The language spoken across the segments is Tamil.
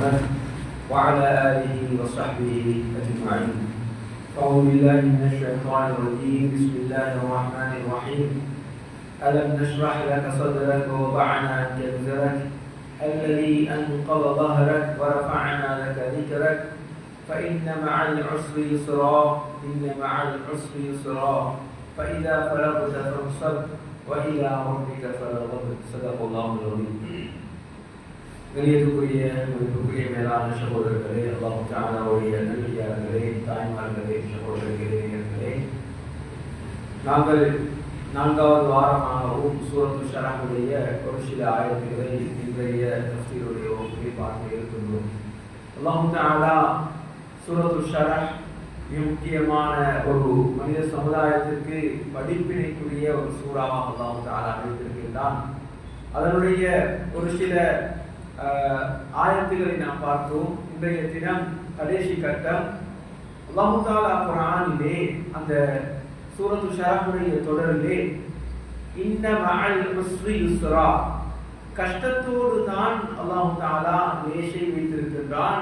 محمد وعلى آله وصحبه أجمعين. أعوذ بالله من الشيطان الرجيم. بسم الله الرحمن الرحيم. ألم نشرح لك صدرك ووضعنا عنك وزرك الذي أنقض ظهرك ورفعنا لك ذكرك فإن مع العسر يسرا إن مع العسر يسرا فإذا فرغت فانصب وإلى ربك فارغب. صدق الله العظيم. கணியத்துக்குரிய மதிப்புக்குரிய மேலான சகோதரர்களே, அல்லாஹ் தஆலாவுடைய நல்லடியார்களே, தாய்மார்களே, சகோதரர்களே, நாங்கள் 4வது வாரமாகவும் சூரத்து ஷரஹுடைய ஒரு சில ஆயத்துக்களை இன்றைய தஃசீருடைய வகுப்பில் பார்க்க இருக்கின்றோம். அல்லாஹ் தஆலா சூரத்து ஷரஹ் முக்கியமான ஒரு மனித சமுதாயத்திற்கு படிப்பினைக்குரிய ஒரு சூறாவாக அல்லாஹ் தஆலா அமைத்திருக்கின்றான். அதனுடைய ஒரு சில ஆயத்துக்களை நாம் பார்த்தோம். இன்றைய தினம் கடைசி கட்டம். அல்லாஹ் தஆலா குர்ஆனிலே அந்த சூரத்து ஷரஹுடைய தொடரிலே இன்ன மஅல் உஸ்ரி யுஸ்ரா, கஷ்டத்தோடு தான் அல்லாஹ் தஆலா லேசை வைத்திருக்கின்றான்.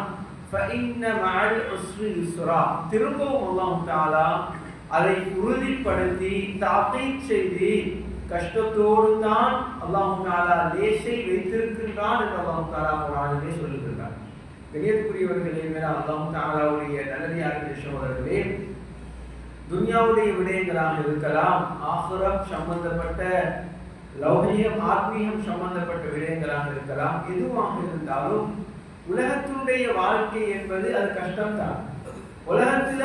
ஃபஇன்ன மஅல் உஸ்ரி யுஸ்ரா, திரும்பவும் அல்லாஹ் தஆலா அதை உறுதிப்படுத்தி தாக்கீத் செய்து கஷ்டத்தோடு தான் அல்லாஹ் தஆலா லேசை வைத்திருக்கின்றான் என்று அல்லாஹ் தஆலா குர்ஆனிலே சொல்லுகிறார். கண்ணியத்துக்குரியவர்களே, அல்லாஹ் தஆலாவுடைய நல்லடியார்களே, சகோதரர்களே, துன்யாவுடைய விடயங்களாக இருக்கலாம், ஆகிரம் சம்பந்தப்பட்ட லௌகியம் ஆத்மீகம் சம்பந்தப்பட்ட விடயங்களாக இருக்கலாம், எதுவாக இருந்தாலும் உலகத்தினுடைய வாழ்க்கை என்பது அது கஷ்டம்தான். உலகத்துல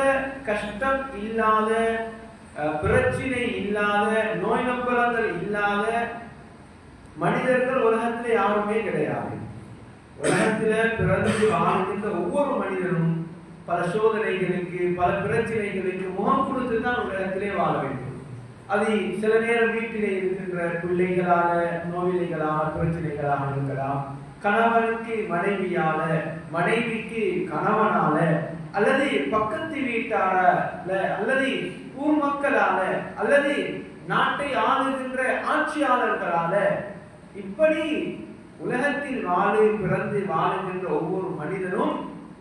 கஷ்டம் இல்லாத, பிரச்சனை இல்லாத, நோய் நம்பலங்கள் இல்லாத மனிதர்கள் உலகத்துல யாருமே கிடையாது. உலகத்துல பிறந்து வாழ்கின்ற ஒவ்வொரு மனிதனும் பல சோதனைகளுக்கு, பல பிரச்சனைகளுக்கு முகம் கொடுத்து தான் உலகத்திலே வாழ வேண்டும். அது சில நேரம் வீட்டிலே இருக்கின்ற பிள்ளைகளால, நோய்களாக, பிரச்சனைகளாக இருக்கலாம், கணவனுக்கு மனைவியால, மனைவிக்கு கணவனால, அல்லது பக்கத்து வீட்டாரால, அல்லது ஊர் மக்களால, அல்லது நாட்டை ஆளுகின்ற ஆட்சியாளர்களால, இப்படி உலகத்தில் பிறந்து வாழுகின்ற ஒவ்வொரு மனிதனும்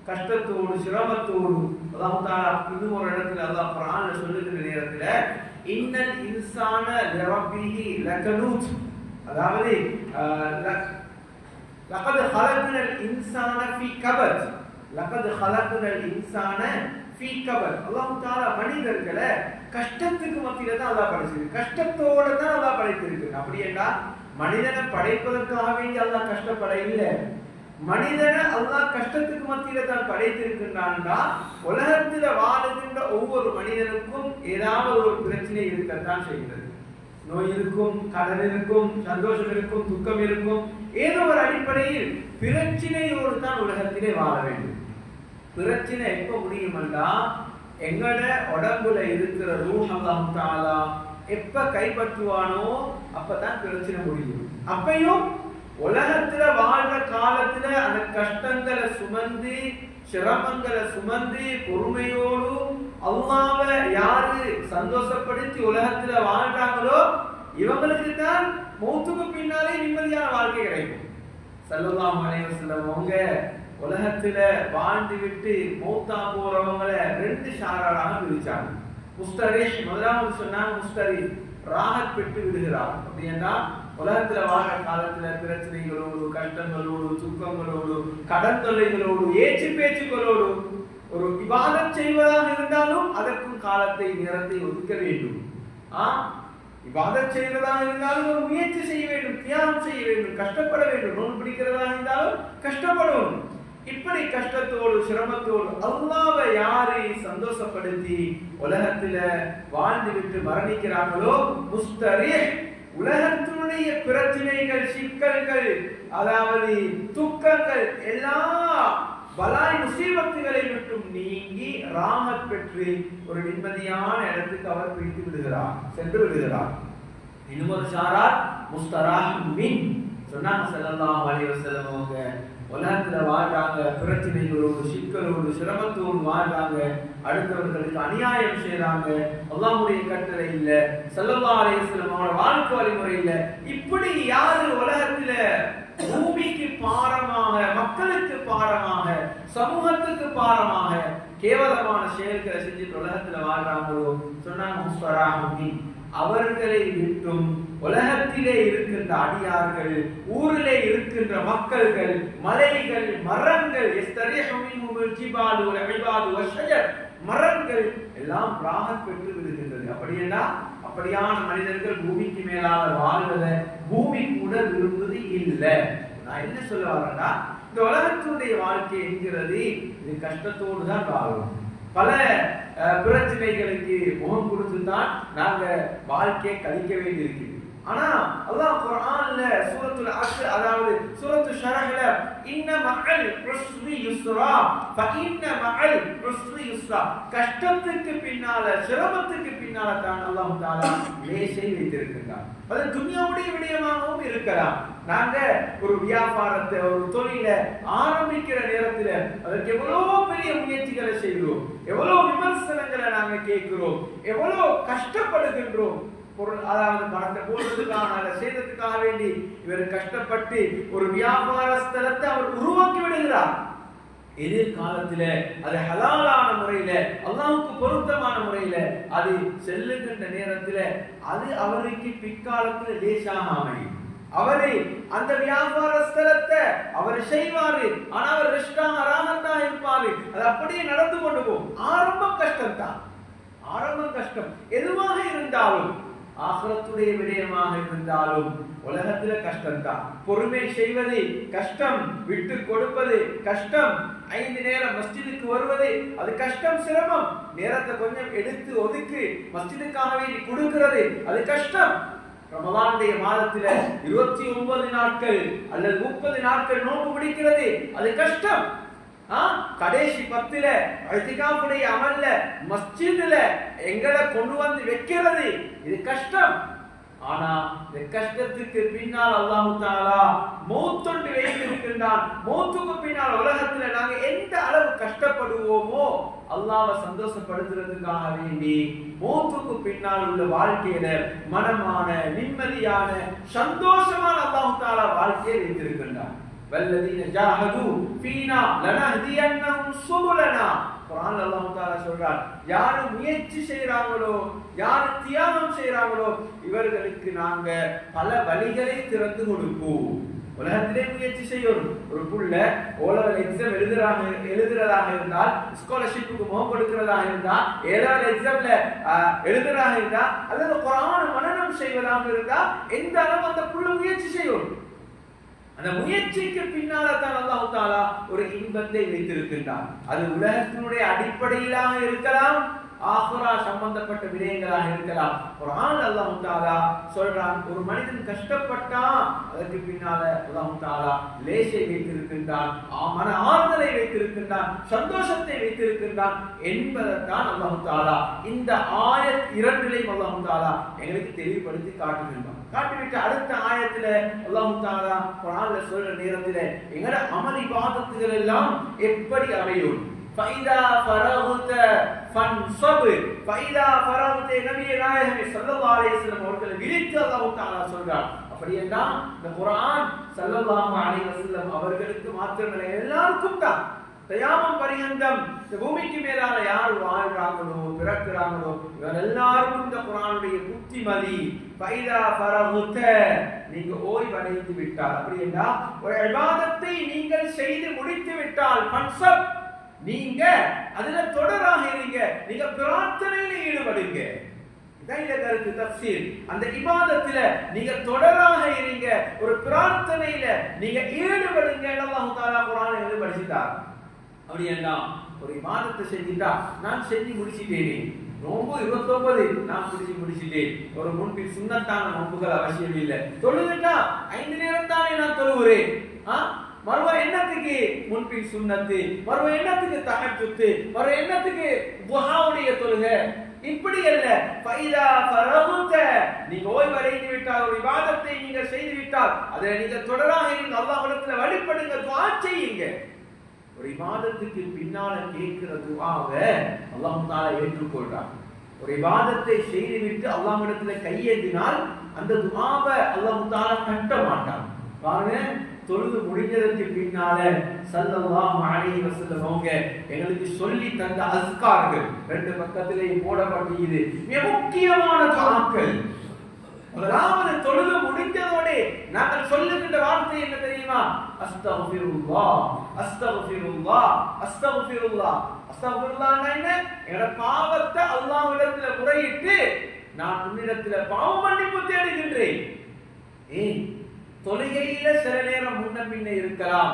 கஷ்டத்தோடு, சிரமத்தோடு, அல்லாஹ் தஆலா இன்னும் ஒரு இடத்துல அல்லாஹ் குர்ஆன்ல சொல்லுகிற நேரத்துல இன்னல் இன்சான லிரப்பிஹி லகனூத், அதாவது லகத் خلقنا الانسان في كبد, லகத் خلقنا الانسان في كبد. அல்லாஹ் தஆலா மனிதர்களை கஷ்டத்துக்கு மத்தியில தான் அல்லாஹ் படைச்சிருக்கு, கஷ்டத்தோட தான் அல்லாஹ் படைத்திருக்கு. அப்படி என்றா மனிதனை படைப்பதற்காக வேண்டி அல்லாஹ் கஷ்டப்பட இல்லை. மனிதனை அல்லாஹ் கஷ்டத்துக்கு மத்தியில தான் படைத்திருக்கின்றான்டா, உலகத்துல வாழுகின்ற ஒவ்வொரு மனிதனுக்கும் ஏதாவது ஒரு பிரச்சனை இருக்கத்தான் செய்கிறது. நோய் இருக்கும், கடன் இருக்கும், சந்தோஷம் இருக்கும், துக்கம் இருக்கும், ஏதோ ஒரு அடிப்படையில் பிரச்சனையோடு தான் உலகத்திலே வாழ வேண்டும். பிரச்சனை எப்ப முடியுமென்றா, எங்கட உடம்புல இருக்கிற ரூஹ் அல்லாஹ் தஆலா எப்ப கைப்பற்றுவானோ அப்பதான் பிரச்சனை முடியும். அப்பையும் உலகத்துல வாழ்ற காலத்துல அந்த கஷ்டங்களை சுமந்து, சிரமங்களை சுமந்து, பொறுமையோடு அல்லாஹ்வை யாரு சந்தோஷப்படுத்தி உலகத்துல வாழ்றாங்களோ இவங்களுக்கு தான் மௌத்துக்கு பின்னாலே நிம்மதியான வாழ்க்கை கிடைக்கும். ஸல்லல்லாஹு அலைஹி வஸல்லம் அவங்க உலகத்துல வாழ்ந்து விட்டு மௌத்தா போறவங்களை 2 ஷாராராக பிரிச்சாங்க. முஸ்தரிஷ், முதலாவது சொன்னாங்க முஸ்தரிஷ், ராஹத் பெற்று விடுகிறார். அப்படின்னா உலகத்துல வாழ காலத்துல பிரச்சனைகளோடு, கஷ்டங்களோடு, துக்கங்களோடு, கடன் தொல்லைகளோடு, ஏச்சு பேச்சுகளோடு ஒரு இபாதத் செய்வதாக இருந்தாலும் அதற்கும் காலத்தை, நேரத்தை ஒதுக்க வேண்டும். இபாதத் செய்வதாக இருந்தாலும் ஒரு முயற்சி செய்ய வேண்டும், தியாகம் செய்ய வேண்டும், கஷ்டப்பட வேண்டும். நோன்பு பிடிக்கிறதா இருந்தாலும் கஷ்டப்படணும். இப்படி கஷ்டத்தோடு, சிரமத்தோடு அல்லாஹ்வை யாரை சந்தோஷப்படுத்தி உலகத்துல வாழ்ந்து விட்டு மரணிக்கிறார்களோ முஸ்தரிஹ், உலகத்தினுடைய பிரச்சனைகள், சிக்கல்கள், அதாவது துக்கங்கள், எல்லா பலாய் முசீபத்துகளை விட்டும் நீங்கி ராஹத் பெற்று ஒரு நிம்மதியான இடத்துக்கு அவர் பிடித்து விடுகிறார், சென்று விடுகிறார். இன்னும் ஒரு ஷாராத் முஸ்தராஹ் மின் சொன்னாங்க ஸல்லல்லாஹு அலைஹி வஸல்லம் அவங்க உலகத்துல வாழ்றாங்க, பிரச்சனைகளோடு, சிக்கலோடு, சிரமத்தோடு வாழ்றாங்க, அடுத்தவர்களுக்கு அநியாயம் செய்யறாங்க, அல்லாஹ்வுடைய கட்டளை இல்ல, ஸல்லல்லாஹு அலைஹி வஸல்லம் அவரோட வாழ்க்கை வழிமுறை இல்ல. இப்படி யாரு உலகத்துல பூமிக்கு பாரமாக, மக்களுக்கு பாரமாக சமூகத்துக்கு பாரமாக கேவலமான செயல்களை செஞ்சுட்டு உலகத்துல வாழ்றாங்களோ சொன்னாங்க, அவர்களை விட்டும் உலகத்திலே இருக்கின்ற அடியார்கள், ஊரிலே இருக்கின்ற மக்கள்கள், மலைகள், மரங்கள், மரங்கள் எல்லாம் ராகத் பெற்று விடுகின்றது. அப்படியான மனிதர்கள் பூமிக்கு மேலாக வாழ்வதை பூமி கூட விரும்புவது இல்லை. நான் என்ன சொல்ல வரேன்னா, இந்த உலகத்தினுடைய வாழ்க்கை என்கிறது இது கஷ்டத்தோடு தான் வாழும். பல பிரச்சனைகளுக்கு முகம் கொடுத்து தான் நாங்க வாழ்க்கையை கழிக்க வேண்டியிருக்கிறது. ஆனா அல்லாஹ் குர்ஆன்ல சூரத்துல் அஸ்ர், அதாவது சூரத்துல் ஷரஹ்ல இன்ன மஅல் உஸ்ரி யுஸ்ரா ஃபஇன்ன மஅல் உஸ்ரி யுஸ்ரா, கஷ்டத்துக்கு பின்னால சிரமத்துக்கு பின்னால தான் அல்லாஹ் தஆலா லேசை வைத்திருக்கிறார். அது துன்யாவுடைய விடயமாகவும் இருக்கலாம். நாங்க ஒரு வியாபாரத்தை, ஒரு தொழிலை ஆரம்பிக்கிற நேரத்துல அதற்கு எவ்வளவு பெரிய முயற்சிகளை செய்கிறோம், எவ்வளவு விமர்சனங்களை நாங்க கேட்கிறோம், எவ்வளவு கஷ்டப்படுகின்றோம். பொருள், அதாவது பணத்தை போடுறதுக்காக செய்யறதுக்காக வேண்டி இவர் கஷ்டப்பட்டு ஒரு வியாபார ஸ்தலத்தை அவர் உருவாக்கி விடுகிறார். எதிர்காலத்தில அது ஹலாலான முறையில, அல்லாஹ்வுக்கு பொருத்தமான முறையில அது செல்லுகின்ற நேரத்துல அது அவருக்கு பிற்காலத்தில் லேசாக அமையும். அவரு அந்த வியாபார ஸ்தலத்தை அவர் செய்வாரு, ஆனா அவர் ரெஸ்டாரண்ட் ராகத்தான் இருப்பாரு. அது அப்படியே நடந்து கொண்டு போகும். ஆரம்பம் கஷ்டம் தான், ஆரம்பம் கஷ்டம். எதுவாக இருந்தாலும், ஆகிரத்துடைய விடயமாக இருந்தாலும் உலகத்துல கஷ்டம் தான். பொறுமை செய்வது கஷ்டம், விட்டு கொடுப்பது கஷ்டம், 5 நேரம் மஸ்ஜிதுக்கு வருவது அது கஷ்டம், சிரமம். நேரத்தை கொஞ்சம் எடுத்து ஒதுக்கி மஸ்ஜிதுக்காக வேண்டி கொடுக்கிறது அது கஷ்டம். ரமலானுடைய மாதத்துல 29 நாட்கள் அல்லது 30 நாட்கள் நோன்பு பிடிக்கிறது அது கஷ்டம். கடைசி 10ல இத்திகாஃபுடைய அமல்ல மஸ்ஜிதுல எங்களை கொண்டு வந்து வைக்கிறது இது கஷ்டம். ஆனா இந்த கஷ்டத்துக்கு பின்னால் அல்லாஹ் தஆலா மௌத்தொண்டு வைத்திருக்கின்றான். மௌத்துக்கு பின்னால் உலகத்துல நாங்க எந்த அளவு கஷ்டப்படுவோமோ அல்லாஹ்வை சந்தோஷப்படுத்துறதுக்காக வேண்டி மௌத்துக்கு பின்னால் உள்ள வாழ்க்கையில மனமான, நிம்மதியான, சந்தோஷமான அல்லாஹ் தஆலா வாழ்க்கையை வைத்திருக்கின்றான். வல்லதீன ஜாஹது ஃபீனா லனஹ்தியன்னஹும் சுபுலனா, குர்ஆன் அல்லாஹ் தஆலா சொல்றார், யார் முயற்சி செய்றாங்களோ, யார் தியாகம் செய்றாங்களோ இவர்களுக்கு நாங்க பல வழிகளை திறந்து கொடுப்போம். உலகத்திலே முயற்சி செய்யணும். ஒரு புள்ள ஓலவல் எக்ஸாம் எழுதுறதாக இருந்தால், ஸ்காலர்ஷிப்புக்கு முகம் கொடுக்கிறதாக இருந்தால், ஏதாவது எக்ஸாம்ல எழுதுறதாக இருந்தா, அல்லது குர்ஆன் மனனம் செய்வதாக இருந்தா, எந்த அளவு அந்த புள்ள முயற்சி செய்யணும். அந்த முயற்சிக்கு பின்னால தான் அல்லாஹ் தஆலா ஒரு இன்பத்தை வைத்திருக்கின்றான். அது உலகத்தினுடைய அடிப்படையிலாக இருக்கலாம், ஆகிரா சம்பந்தப்பட்ட விடயங்களாக இருக்கலாம். குர்ஆன் அல்லாஹ் தஆலா சொல்றான், ஒரு மனிதன் கஷ்டப்பட்டா அதற்கு பின்னால அல்லாஹ் தஆலா லேசை வைத்திருக்கின்றான், மன ஆறுதலை வைத்திருக்கின்றான், சந்தோஷத்தை வைத்திருக்கின்றான் என்பதைத்தான் அல்லாஹ் தஆலா இந்த ஆயத் 2லையும் அல்லாஹ் தஆலா எங்களுக்கு தெளிவுபடுத்தி காட்டுகின்றான். காட்டிவிட்டு அடுத்த ஆயத்துல அல்லாஹ் தஆலா குர்ஆன்ல சொல்ற நேரத்துல எங்கட அமல் இபாதத்துகள் எல்லாம் எப்படி அமையும். ஃபைதா ஃபரகுத ஃபன்ஸப், ஃபைதா ஃபரகுத நபியே நாயகமே ஸல்லல்லாஹு அலைஹி வஸல்லம் அவர்களை விரித்து அல்லாஹ் தஆலா சொல்றார். அப்படின்னா இந்த குர்ஆன் ஸல்லல்லாஹு அலைஹி வஸல்லம் அவர்களுக்கு மாத்திரமல்ல எல்லாருக்கும் தான். தயாமம் பரியந்தம் இந்த பூமிக்கு மேலால யார் வாழ்றாங்களோ, பிறக்கிறாங்களோ இவர் எல்லாருக்கும் இந்த குர்ஆனுடைய புத்திமதி. ஃபைதா ஃபரகுத, நீங்க ஓய்வடைந்து விட்டால், அப்படின்னா ஒரு இபாதத்தை நீங்கள் செய்து முடித்து விட்டால், ஃபன்ஸப், நீங்க அதுல தொடராக இருங்க, நீங்க பிரார்த்தனையில ஈடுபடுங்க. இதான் இந்த கருத்து தஃசீர். அந்த இபாதத்துல நீங்க தொடராக இருங்க, ஒரு பிரார்த்தனையில நீங்க ஈடுபடுங்க. அல்லாஹ் தஆலா குர்ஆனை எழுதி படிச்சிட்டார். அப்படின்னா ஒரு இபாதத்தை செஞ்சிட்டா, நான் செஞ்சு முடிச்சிட்டேனே, நோன்பு 29 நான் முடிச்சிட்டேன், ஒரு முன்பின் சுன்னத்தான நோன்புகள் அவசியம் இல்லை, தொழுதுட்டா 5 நேரம் தானே நான் தொழுகிறேன், மறுவ எண்ணத்துக்கு முன்பின் சுன்னத்து, மறுவ எண்ணத்துக்கு தஹஜ்ஜுத், மறுவ எண்ணத்துக்கு துஹாவுடைய தொழுகை, இப்படி அல்ல. ஃபைதா ஃபரகுத, நீங்க ஓய்வடைந்து விட்டால், ஒரு இபாதத்தை நீங்க செய்து விட்டால் அதை நீங்க தொடராக இருங்க, அல்லாஹ்விடத்துல வழிபடுங்க, துஆ செய்யுங்க. ஒரு இபாதத்துக்கு பின்னால கேட்கிற துஆவை அல்லாஹ் தஆலா ஏற்றுக்கொள்றான். ஒரு இபாதத்தை செய்துவிட்டு அல்லாஹ்விடத்துல கையேந்தினால் அந்த துஆவை அல்லாஹ் தஆலா கட்ட மாட்டான். பாருங்க, தொழுது முடிஞ்சதற்கு பின்னால ஸல்லல்லாஹு அலைஹி வஸல்லம் அவங்க எங்களுக்கு சொல்லி தந்த அஸ்கார்கள் 2 பக்கத்திலேயும் போடப்பட்டிருக்குது. மிக முக்கியமான துஆக்கள். முதலாவது தொழுது முடிஞ்சதோட நாங்கள் சொல்லுகின்ற வார்த்தை என்ன தெரியுமா? அஸ்தக்ஃபிருல்லாஹ் அஸ்தக்ஃபிருல்லாஹ் அஸ்தக்ஃபிருல்லாஹ். அஸ்தக்ஃபிருல்லாஹ்னா என்ன? என்னோட பாவத்தை அல்லாஹ்விடத்துல முறையிட்டு நான் உன்னிடத்துல பாவ மன்னிப்பு தேடுகின்றேன். தொழுகையில சில நேரம் முன்ன பின்ன இருக்கலாம்,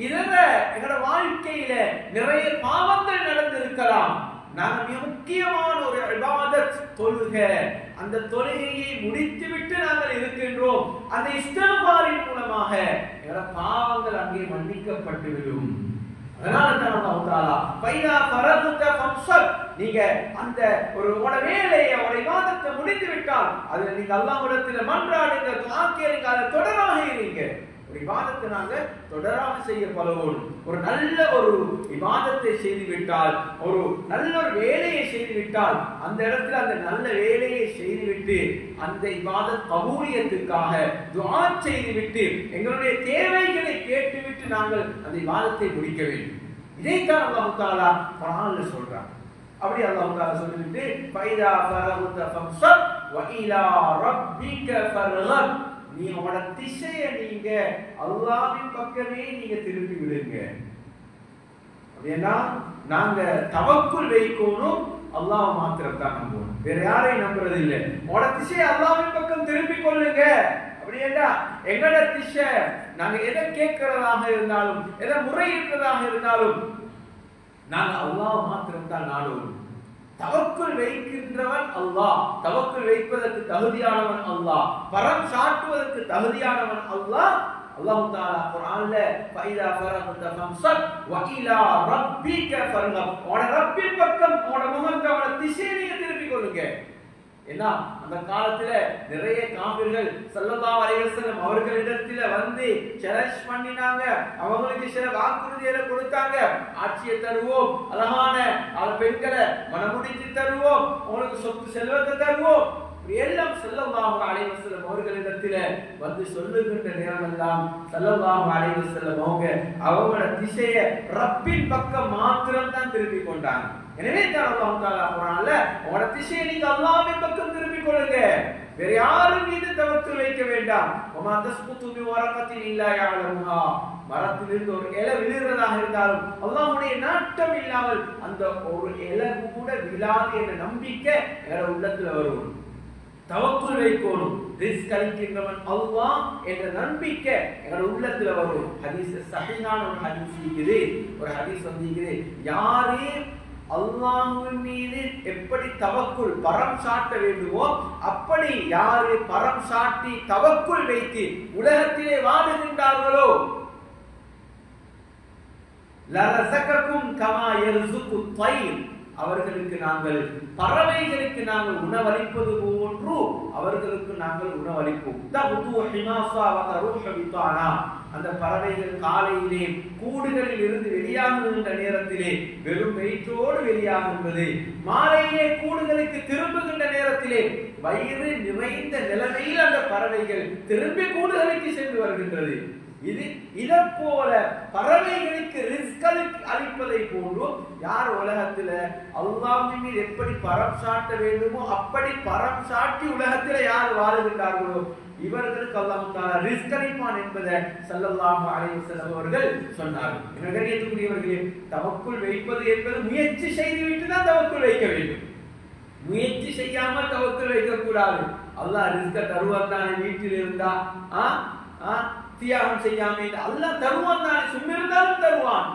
இதர எங்களோட வாழ்க்கையில நிறைய பாவங்கள் நடந்திருக்கலாம். நாங்க மிக முக்கியமான ஒரு இபாதத் தொழுகை. அந்த தொழுகையை முடித்துவிட்டு நாங்கள் இருக்கின்றோம். அந்த இஸ்திக்பாரின் மூலமாக எங்களோட பாவங்கள் அங்கே மன்னிக்கப்பட்டுவிடும். அதனால தான் அல்லாஹ் தஆலா ஃபைதா ஃபரதுத ஃபம்ஸல், நீங்க அந்த ஒரு வேலையை ஒரு இபாதத்தை முடித்து விட்டால் அதில் நீங்க அல்லாஹ்விடத்தில் மன்றாடுங்க, துஆ கேளுங்க, அதை தொடராக இருங்க. ஒரு இபாதத்தை நாங்க தொடராக செய்ய பழகணும். ஒரு நல்ல ஒரு இபாதத்தை செய்து விட்டால், ஒரு நல்ல ஒரு வேலையை செய்து விட்டால், அந்த இடத்துல அந்த நல்ல வேலையை செய்துவிட்டு அந்த இபாதத் கபூலியத்துக்காக துஆ செய்துவிட்டு எங்களுடைய தேவைகளை கேட்டுவிட்டு நாங்கள் அந்த இபாதத்தை முடிக்க வேண்டும். இதைத்தான் அல்லாஹ் தஆலா குர்ஆன்ல சொல்றார். அப்படி அல்லாஹ் தஆலா சொல்லிட்டு ஃபைதா ஃபரகுத ஃபம்ஸல் வ இலா ரப்பிக ஃபர்கப், நீ உங்களோட திசையை நீங்க அல்லாஹ்வின் பக்கமே நீங்க திருப்பி விடுங்க. அப்படின்னா நாங்க தவக்குல் வைக்கணும், அல்லாஹ் மாத்திரம் தான் நம்புவோம், வேற யாரையும் நம்புறது இல்லை. உங்களோட திசையை அல்லாஹ்வின் பக்கம் திருப்பி கொள்ளுங்க. அப்படின்னா எங்களோட திசை நாங்க எதை கேட்கிறதாக இருந்தாலும், எதை முறையிடுறதாக இருந்தாலும் நாங்க அல்லாஹ் மாத்திரம் தான் நாடுவோம். தவக்குல் வைக்கின்றவன் அல்லாஹ், தவக்குல் வைப்பதற்கு தகுதியானவன் அல்லாஹ், பரம் சாட்டுவதற்கு தகுதியானவன் அல்லாஹ். அல்லாஹ் தஆலா குர்ஆன்ல ஃபைதா ஃபரகுத ஃபம்ஸல் வ இலா ரப்பிக ஃபர்கப், உன ரப்பின் பக்கம் உன முகத்தவன திசையை நீங்க திருப்பி கொள்ளுங்க. ஏன்னா அந்த காலத்துல நிறைய காபிர்கள் ஸல்லல்லாஹு அலைஹி வஸல்லம் அவர்களிடத்துல வந்து சேலஞ்ச் பண்ணினாங்க. அவங்களுக்கு சில வாக்குறுதிகளை கொடுத்தாங்க. ஆட்சியை தருவோம், அழகான பெண்களை மனமுடித்து தருவோம், உங்களுக்கு சொத்து செல்வத்தை தருவோம், எல்லாம் ஸல்லல்லாஹு அலைஹி வஸல்லம் அவர்களிடத்துல வந்து சொல்லுகின்ற நேரம் எல்லாம் ஸல்லல்லாஹு அலைஹி வஸல்லம் அவங்களோட திசையை ரப்பின் பக்கம் மாத்திரம் தான் திருப்பி கொண்டாங்க. எனவே தான் அல்லாஹ் தஆலா குர்ஆன்ல உங்களோட திசையை நீங்க அல்லாஹ்வின் பக்கம் திருப்பிக் கொள்ளுங்க, வேற யாரும் மீது தவக்குல் வைக்க வேண்டாம். வமா தஸ்குது மி வரகத்தின் இல்லா யஅலமுஹா, மரத்திலிருந்து ஒரு இலை விழுகிறதாக இருந்தாலும் அல்லாஹ்வுடைய நாட்டம் இல்லாமல் அந்த ஒரு இலை கூட விழாது என்ற நம்பிக்கை எங்களோட உள்ளத்துல வரும். தவக்குல் வைக்கணும், ரிஸ்க் அளிக்கின்றவன் அல்லாஹ் என்ற நம்பிக்கை எங்களோட உள்ளத்துல வரும். ஹதீஸ் சஹீஹான ஒரு ஹதீஸ் இருக்குது, ஒரு ஹதீஸ் வந்திருக்குது, யாரே அல்லாஹ்வின் மீது எப்படி தவக்குல் பரம் சாட்ட வேண்டுமோ அப்படி யாரு பரம் சாட்டி தவக்குல் வைத்து உலகத்திலே வாழுகின்றார்களோ லரஸககும் கமா யர்ஸுகு த்வைர், அவர்களுக்கு நாங்கள் பறவைகளுக்கு நாங்கள் உணவளிப்பது போன்று அவர்களுக்கு நாங்கள் உணவளிப்போம். தபுது ஹிமாஸா வ தரூஹ பிதானா, அந்த பறவைகள் காலையிலே கூடுகளில் இருந்து வெளியாகுகின்ற நேரத்திலே வெறும் வயிற்றோடு வெளியாகுகிறது, மாலையிலே கூடுகளுக்கு திரும்புகின்ற நேரத்திலே வயிறு நிறைந்த நிலைமையில் அந்த பறவைகள் திரும்பி கூடுகளுக்கு சென்று வருகின்றது. இதை போல பறவைகளுக்கு ரிஸ்க் அளிப்பதை போன்று யார் உலகத்துல அல்லாஹ்வின் மீது எப்படி பரம் சாட்ட வேண்டுமோ அப்படி பரம் சாட்டி உலகத்துல யார் வாழுகின்றார்களோ இவர்களுக்கு அல்லாஹ் தஆலா ரிஸ்க் அளிப்பான் என்பதை ஸல்லல்லாஹு அலைஹி வஸல்லம் அவர்கள் சொன்னார்கள். கண்ணியத்துக்குரியவர்களே, தவக்குல் வைப்பது என்பது முயற்சி செய்துவிட்டு தான் தவக்குல் வைக்க வேண்டும். முயற்சி செய்யாமல் தவக்குல் வைக்க கூடாது. அல்லாஹ் ரிஸ்க் தருவான் தானே, வீட்டில் இருந்தா தியாகம் செய்யாம அல்லாஹ் தருவான் தானே, சும்மா இருந்தாலும் தருவான்.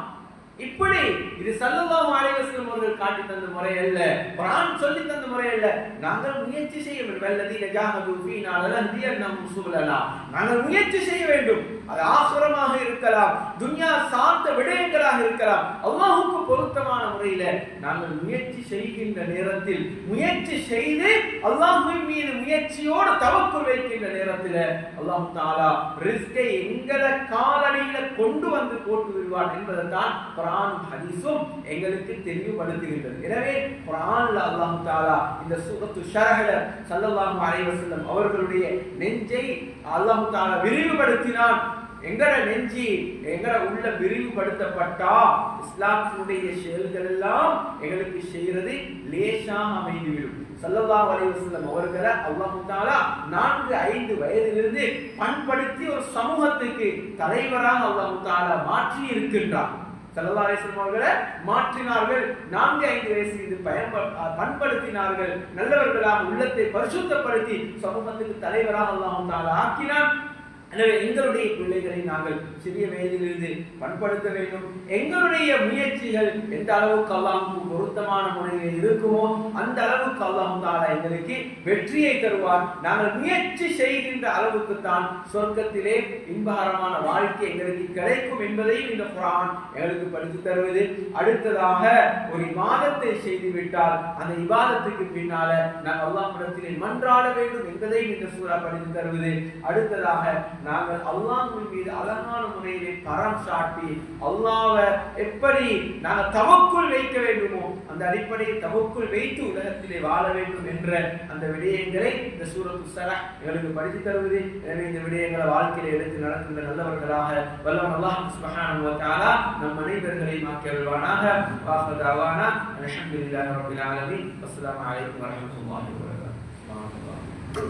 இப்படி இது ஸல்லல்லாஹு அலைஹி வஸல்லம் அவர்கள் காட்டி தந்த முறை அல்ல, குர்ஆன் சொல்லி தந்த முறை அல்ல. நாங்கள் முயற்சி செய்ய வேண்டும். வல்லதீன ஜாஹது ஃபீனா லனஹ்தியன்னஹும் சுபலனா, நாங்கள் முயற்சி செய்ய வேண்டும். அது ஆகிரமாக இருக்கலாம், துன்யா சார்ந்த விடயங்களாக இருக்கலாம். அல்லாஹ்வுக்கு பொருத்தமான முறையில நாங்கள் முயற்சி செய்கின்ற நேரத்தில் முயற்சி செய்து அல்லாஹ்வின் மீது முயற்சியோடு தவக்குல் வைக்கின்ற நேரத்தில் அல்லாஹ் தஆலா ரிஸ்கை எங்கட காலடியில கொண்டு வந்து போட்டு விடுவான் என்பதைத்தான் குர்ஆனும் ஹதீஸும் எங்களுக்கு தெளிவுபடுத்துகின்றது. எனவே குர்ஆன்ல அல்லாஹ் தஆலா இந்த சூரத்து ஷரஹ்ல ஸல்லல்லாஹு அலைஹி வஸல்லம் அவர்களுடைய நெஞ்சை அல்லாஹ் தஆலா விரிவுபடுத்தினான். எங்கட நெஞ்சி எங்கட உள்ள விரிவுபடுத்தப்பட்டா இஸ்லாத்தினுடைய செயல்கள் எல்லாம் எங்களுக்கு செய்யறது லேசாக அமைந்துவிடும். ஸல்லல்லாஹு அலைஹி வஸல்லம் அவர்களை அல்லாஹ் தஆலா 4-5 வயதிலிருந்து பண்படுத்தி ஒரு சமூகத்துக்கு தலைவராக அல்லாஹ் தஆலா மாற்றி இருக்கின்றார். ஸல்லல்லாஹு அலைஹி வஸல்லம் அவர்களை மாற்றினார்கள். 4-5 வயசில் பண்படுத்தினார்கள். நல்லவர்களாக உள்ளத்தை பரிசுத்தப்படுத்தி சமூகத்துக்கு தலைவராக அல்லாஹ் தஆலா ஆக்கினார். எனவே எங்களுடைய பிள்ளைகளை நாங்கள் சிறிய வயதிலிருந்து பண்படுத்த வேண்டும். எங்களுடைய முயற்சிகள் எந்த அளவுக்கு அல்லாஹ்வுக்கு பொருத்தமான முறையில் இருக்குமோ அந்த அளவுக்கு அல்லாஹ் தஆலா எங்களுக்கு வெற்றியை தருவார். நாங்கள் முயற்சி செய்கின்ற அளவுக்கு தான் சொர்க்கத்திலே இன்பகரமான வாழ்க்கை எங்களுக்கு கிடைக்கும் என்பதையும் இந்த குர்ஆன் எங்களுக்கு படித்து தருவது. அடுத்ததாக ஒரு இபாதத்தை செய்துவிட்டால் அந்த இபாதத்துக்கு பின்னால நாங்கள் அல்லாஹ்விடத்திலே மன்றாட வேண்டும் என்பதையும் இந்த சூரா படித்து தருவது. அடுத்ததாக நாங்கள் அல்லாஹ்வின் மீது அழகான முறையிலே கரம் சாட்டி அல்லாஹ்வை எப்படி நாங்கள் தவக்குல் வைக்க வேண்டுமோ அந்த அடிப்படையில் தவக்குல் வைத்து உலகத்திலே வாழ வேண்டும் என்ற அந்த விடயங்களை இந்த சூரத்து ஸலா எங்களுக்கு படித்து தருவது. எனவே இந்த விடயங்களை வாழ்க்கையில எடுத்து நடக்கின்ற நல்லவர்களாக வல்லவன் அல்லாஹ் சுப்ஹானஹு வ தஆலா நம் அனைவர்களையும் ஆக்கி அருள்வானாக. வாஹிரு தஅவானா அல்ஹம்துலில்லாஹி ரப்பில் ஆலமீன். அஸ்ஸலாமு அலைக்கும் வரஹ்மத்துல்லாஹி வபரகாத்துஹு.